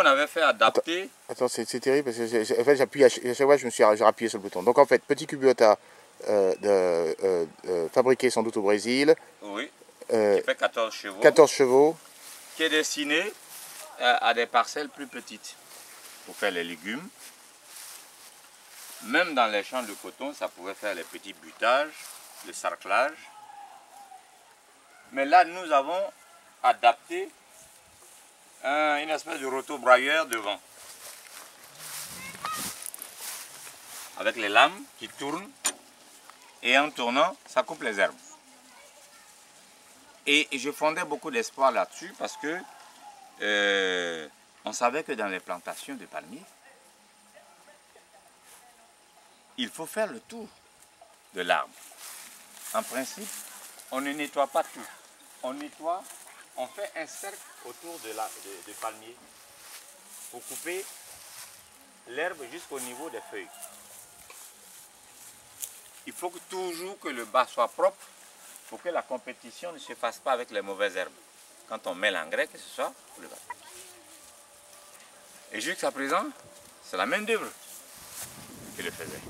On avait fait adapter. Attends, c'est terrible parce que en fait, j'appuie à chaque fois, j'ai appuyé sur le bouton. Donc en fait, petit cubiota fabriqué sans doute au Brésil. Oui. Qui fait 14 chevaux. 14 chevaux. Qui est destiné à des parcelles plus petites pour faire les légumes. Même dans les champs de coton, ça pouvait faire les petits butages, le sarclage. Mais là, nous avons adapté une espèce de roto-brailleur devant. Avec les lames qui tournent. Et en tournant, ça coupe les herbes. Et je fondais beaucoup d'espoir là-dessus parce que on savait que dans les plantations de palmiers, il faut faire le tour de l'arbre. En principe, on ne nettoie pas tout. On nettoie, on fait un cercle autour de palmier pour couper l'herbe jusqu'au niveau des feuilles. Il faut toujours que le bas soit propre pour que la compétition ne se fasse pas avec les mauvaises herbes. Quand on met l'engrais, que ce soit pour le bas. Et jusqu'à présent, c'est la main d'œuvre qui le faisait.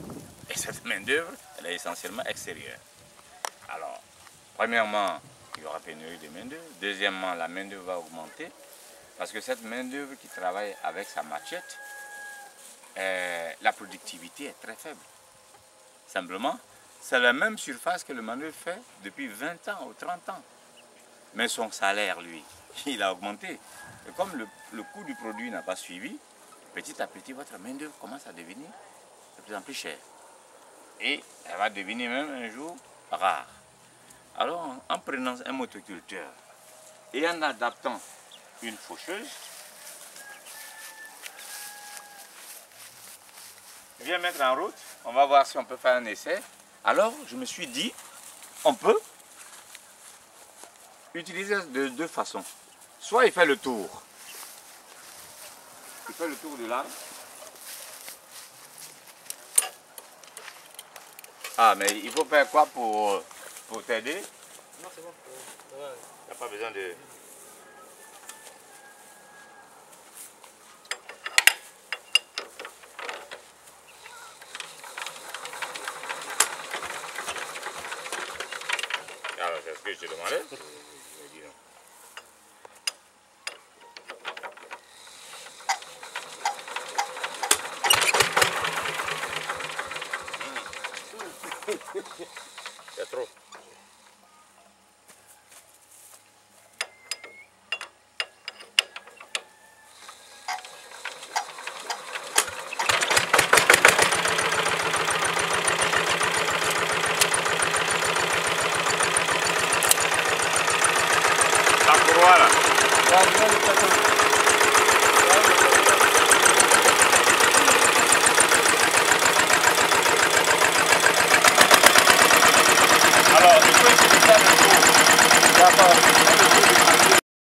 Et cette main d'œuvre, elle est essentiellement extérieure. Alors, premièrement, il y aura pénurie de main d'œuvre. Deuxièmement, la main d'œuvre va augmenter. Parce que cette main d'œuvre qui travaille avec sa machette, la productivité est très faible. Simplement, c'est la même surface que le manœuvre fait depuis 20 ans ou 30 ans. Mais son salaire, lui, il a augmenté. Et comme le coût du produit n'a pas suivi, petit à petit, votre main-d'œuvre commence à devenir de plus en plus chère. Et elle va devenir même un jour rare. Alors, en prenant un motoculteur et en adaptant une faucheuse, viens mettre en route, on va voir si on peut faire un essai. Alors, je me suis dit, on peut utiliser de deux façons. Soit il fait le tour. Il fait le tour de l'arbre. Ah, mais il faut faire quoi pour t'aider? Non, c'est bon. Il n'y a pas besoin de... Alors, c'est ce que je te demandais. Je dis non. C'est trop. Voilà. Alors, il faut essayer de faire le tour. D'accord.